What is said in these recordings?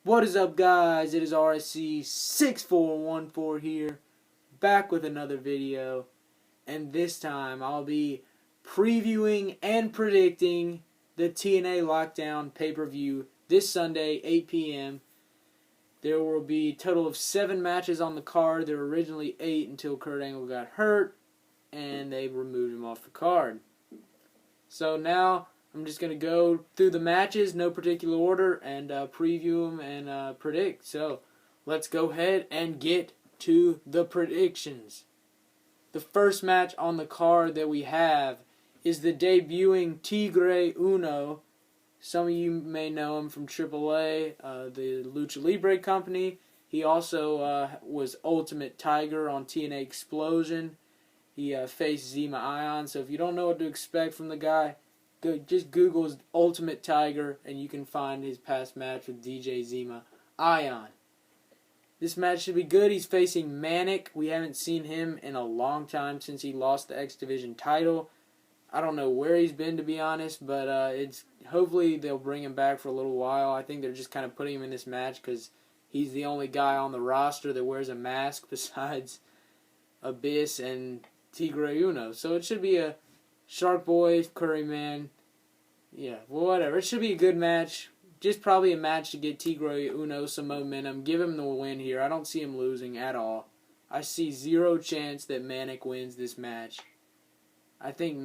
What is up, guys? It is RSC6414 here, back with another video, and this time I'll be previewing and predicting the TNA Lockdown pay-per-view this Sunday, 8 p.m. There will be a total of 7 matches on the card. There were originally 8 until Kurt Angle got hurt, and they removed him off the card. So now I'm just going to go through the matches, no particular order, and preview them and predict. So let's go ahead and get to the predictions. The first match on the card that we have is the debuting Tigre Uno. Some of you may know him from AAA, the Lucha Libre company. He also was Ultimate Tiger on TNA Explosion. He faced Zima Ion, so if you don't know what to expect from the guy, just Google Ultimate Tiger and you can find his past match with DJ Zima Ion. This match should be good. He's facing Manic. We haven't seen him in a long time since he lost the X Division title. I don't know where he's been, to be honest, but hopefully they'll bring him back for a little while. I think they're just kind of putting him in this match because he's the only guy on the roster that wears a mask besides Abyss and Tigre Uno. So it should be a Shark Boy, Curry Man. Yeah, well, whatever. It should be a good match. Just probably a match to get Tigre Uno some momentum. Give him the win here. I don't see him losing at all. I see zero chance that Manic wins this match. I think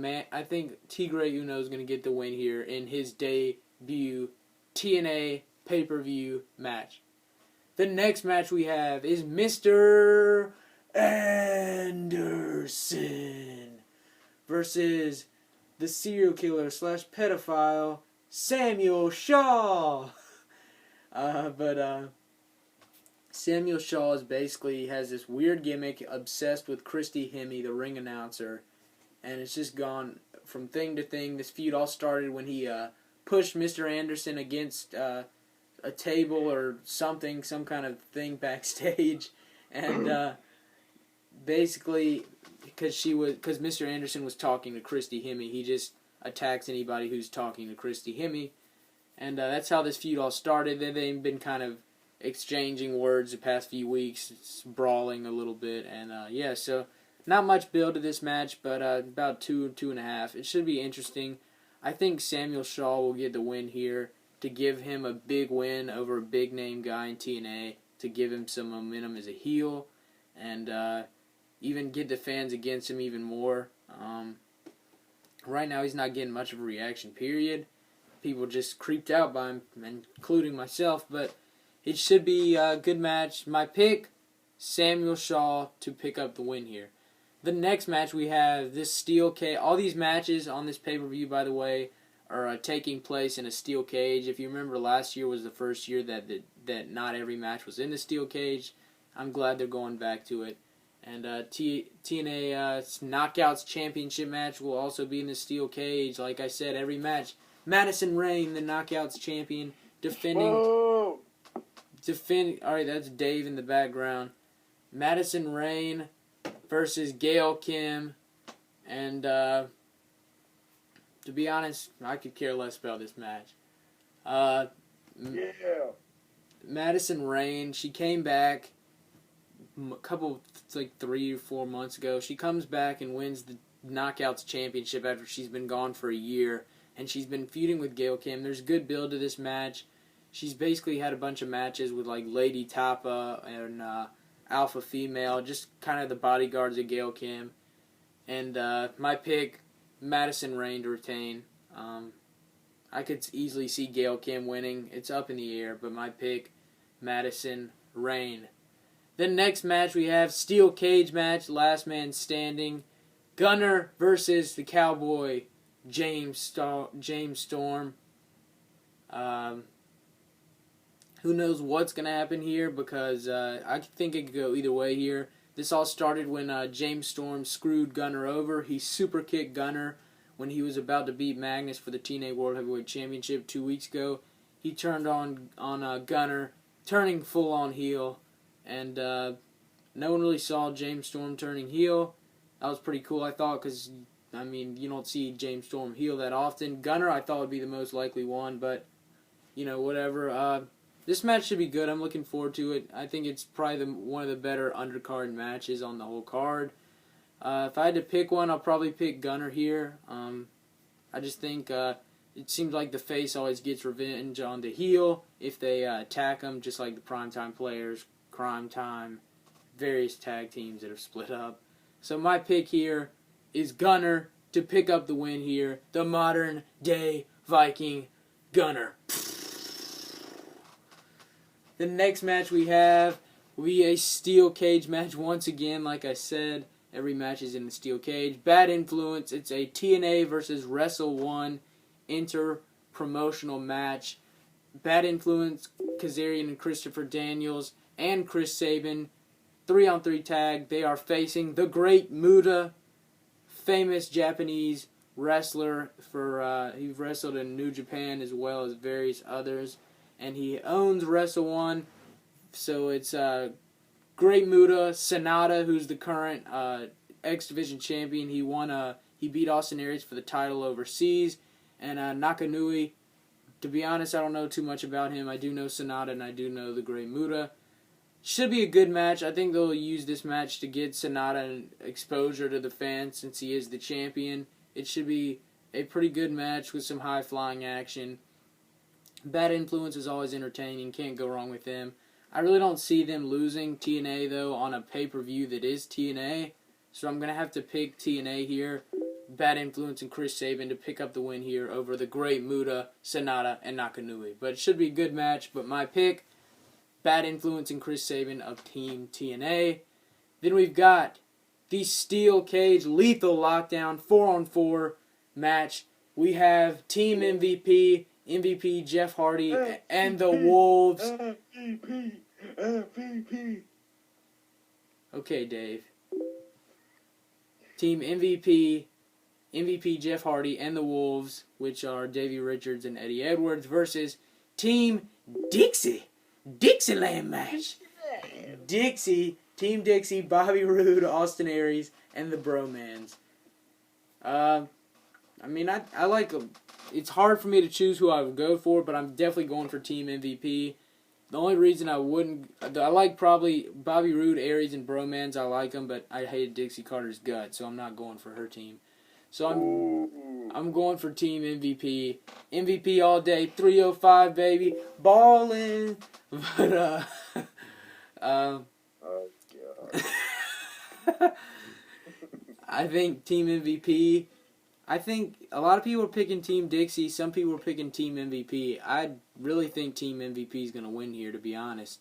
Tigre Uno is going to get the win here in his debut TNA pay-per-view match. The next match we have is Mr. Anderson versus the serial killer / pedophile Samuel Shaw. Samuel Shaw has this weird gimmick, obsessed with Christy Hemme, the ring announcer, and it's just gone from thing to thing. This feud all started when he pushed Mr. Anderson against a table or something, some kind of thing backstage, and basically because Mr. Anderson was talking to Christy Hemme, he just attacks anybody who's talking to Christy Hemme, and that's how this feud all started. They've been kind of exchanging words the past few weeks, it's brawling a little bit, and yeah, so not much build to this match, but about 2.5. It should be interesting. I think Samuel Shaw will get the win here to give him a big win over a big name guy in TNA, to give him some momentum as a heel, and even get the fans against him even more. Right now he's not getting much of a reaction, period. People just creeped out by him, including myself, but it should be a good match. My pick, Samuel Shaw to pick up the win here. The next match we have this steel cage. All these matches on this pay-per-view, by the way, are taking place in a steel cage. If you remember, last year was the first year that not every match was in the steel cage. I'm glad they're going back to it. And TNA Knockouts Championship match will also be in the steel cage. Like I said, every match. Madison Rayne, the Knockouts champion, defending. All right, that's Dave in the background. Madison Rayne versus Gail Kim, and to be honest, I could care less about this match. Madison Rayne, she came back a couple, like 3 or 4 months ago. She comes back and wins the Knockouts Championship after she's been gone for a year, and she's been feuding with Gail Kim. There's good build to this match. She's basically had a bunch of matches with like Lady Tapa and Alpha Female, just kind of the bodyguards of Gail Kim. And my pick, Madison Rayne to retain. I could easily see Gail Kim winning. It's up in the air, but my pick, Madison Rayne. The next match we have, steel cage match, last man standing. Gunner versus the Cowboy, James Storm. Who knows what's going to happen here, because I think it could go either way here. This all started when James Storm screwed Gunner over. He super kicked Gunner when he was about to beat Magnus for the TNA World Heavyweight Championship 2 weeks ago. He turned on Gunner, turning full on heel, and no one really saw James Storm turning heel. That was pretty cool, I thought, because I mean, you don't see James Storm heel that often. Gunner, I thought, would be the most likely one, but, you know, whatever. this match should be good. I'm looking forward to it. I think it's probably one of the better undercard matches on the whole card. If I had to pick one, I'll probably pick Gunner here. I just think it seems like the face always gets revenge on the heel if they attack him, just like the Primetime Players, Crime Time, various tag teams that have split up. So my pick here is Gunner to pick up the win here. The modern day Viking Gunner. The next match we have will be a steel cage match once again. Like I said, every match is in the steel cage. Bad Influence. It's a TNA versus Wrestle 1 inter-promotional match. Bad Influence, Kazarian and Christopher Daniels, and Chris Sabin, 3-on-3 tag. They are facing the Great Muta, famous Japanese wrestler. He wrestled in New Japan as well as various others. And he owns Wrestle 1. So it's Great Muta, Sonata, who's the current X Division champion. He beat Austin Aries for the title overseas. And Nakanui, to be honest, I don't know too much about him. I do know Sonata and I do know the Great Muta. Should be a good match. I think they'll use this match to get Sonata exposure to the fans since he is the champion. It should be a pretty good match with some high-flying action. Bad Influence is always entertaining. Can't go wrong with them. I really don't see them losing TNA, though, on a pay-per-view that is TNA. So I'm going to have to pick TNA here. Bad Influence and Chris Sabin to pick up the win here over the Great Muta, Sonata, and Nakanui. But it should be a good match. But my pick, Bad Influence and Chris Sabin of Team TNA. Then we've got the Steel Cage Lethal Lockdown 4-on-4 match. We have Team MVP Jeff Hardy, and the Wolves. MVP. Okay, Dave. Team MVP Jeff Hardy, and the Wolves, which are Davey Richards and Eddie Edwards, versus Team Dixie. Dixieland match. Team Dixie, Bobby Roode, Austin Aries, and the Bromans. I like them. It's hard for me to choose who I would go for, but I'm definitely going for Team MVP. The only reason I like probably Bobby Roode, Aries, and Bromans. I like them, but I hated Dixie Carter's gut, so I'm not going for her team. So I'm going for Team MVP. MVP all day, 305 baby, ballin'. But oh God. I think Team MVP. I think a lot of people are picking Team Dixie. Some people are picking Team MVP. I really think Team MVP is going to win here, to be honest.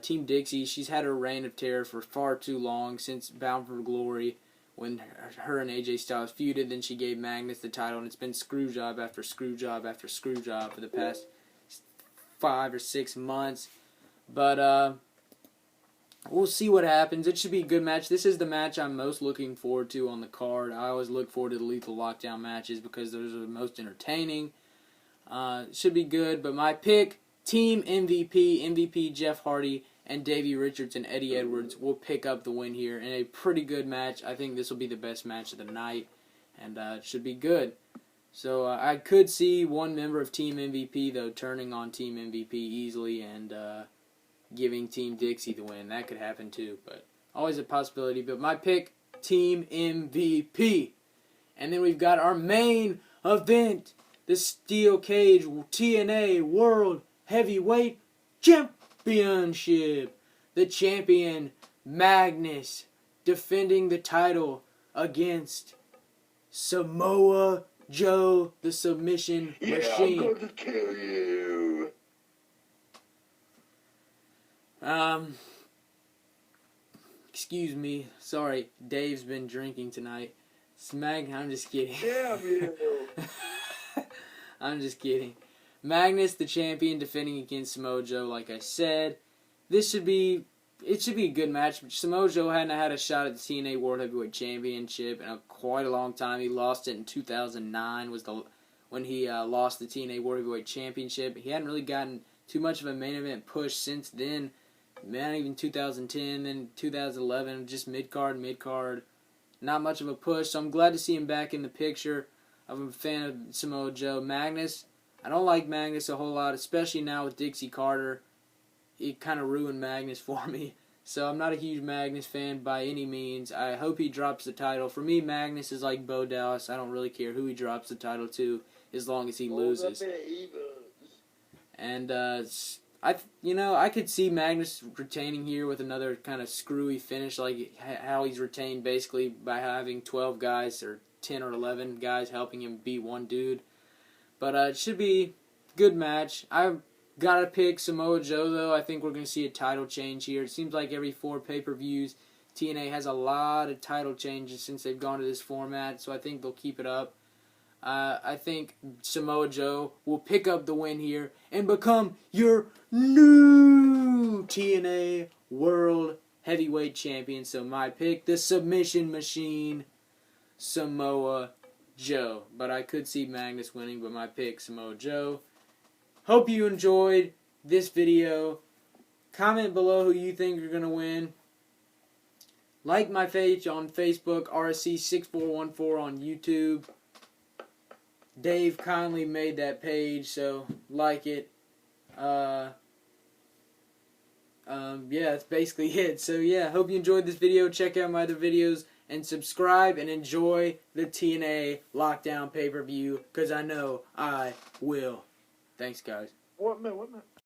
Team Dixie, she's had her reign of terror for far too long, since Bound for Glory, when her and AJ Styles feuded. Then she gave Magnus the title, and it's been screw job after screw job after screw job for the past 5 or 6 months. But we'll see what happens. It should be a good match. This is the match I'm most looking forward to on the card. I always look forward to the Lethal Lockdown matches because those are the most entertaining. Should be good, but my pick, Team MVP Jeff Hardy, and Davey Richards and Eddie Edwards will pick up the win here in a pretty good match. I think this will be the best match of the night, and it should be good. So I could see one member of Team MVP, though, turning on Team MVP easily and giving Team Dixie the win. That could happen too, but always a possibility. But my pick, Team MVP. And then we've got our main event, the Steel Cage TNA World Heavyweight Championship. The champion, Magnus, defending the title against Samoa Joe, the Submission Machine. I'm going to kill you. Excuse me. Sorry, Dave's been drinking tonight. I'm just kidding. Damn you. I'm just kidding. Magnus, the champion, defending against Samoa Joe, like I said. It should be a good match. Samoa Joe hadn't had a shot at the TNA World Heavyweight Championship in quite a long time. He lost it in 2009 when he lost the TNA World Heavyweight Championship. He hadn't really gotten too much of a main event push since then. Not even 2010, then 2011, just mid-card. Not much of a push, so I'm glad to see him back in the picture. I'm a fan of Samoa Joe. Magnus, I don't like Magnus a whole lot, especially now with Dixie Carter. It kind of ruined Magnus for me. So I'm not a huge Magnus fan by any means. I hope he drops the title. For me, Magnus is like Bo Dallas. I don't really care who he drops the title to as long as he loses. And I could see Magnus retaining here with another kind of screwy finish, like how he's retained basically by having 12 guys or 10 or 11 guys helping him beat one dude. But it should be a good match. I've got to pick Samoa Joe, though. I think we're going to see a title change here. It seems like every 4 pay-per-views, TNA has a lot of title changes since they've gone to this format, so I think they'll keep it up. I think Samoa Joe will pick up the win here and become your new TNA World Heavyweight Champion. So my pick, the Submission Machine, Samoa Joe. But I could see Magnus winning, but my pick, Samoa Joe. Hope you enjoyed this video. Comment below who you think are going to win. Like my page on Facebook, RSC6414 on YouTube. Dave kindly made that page, so like it. Yeah, that's basically it. So yeah, hope you enjoyed this video. Check out my other videos and subscribe and enjoy the TNA Lockdown pay-per-view, because I know I will. Thanks, guys. What minute?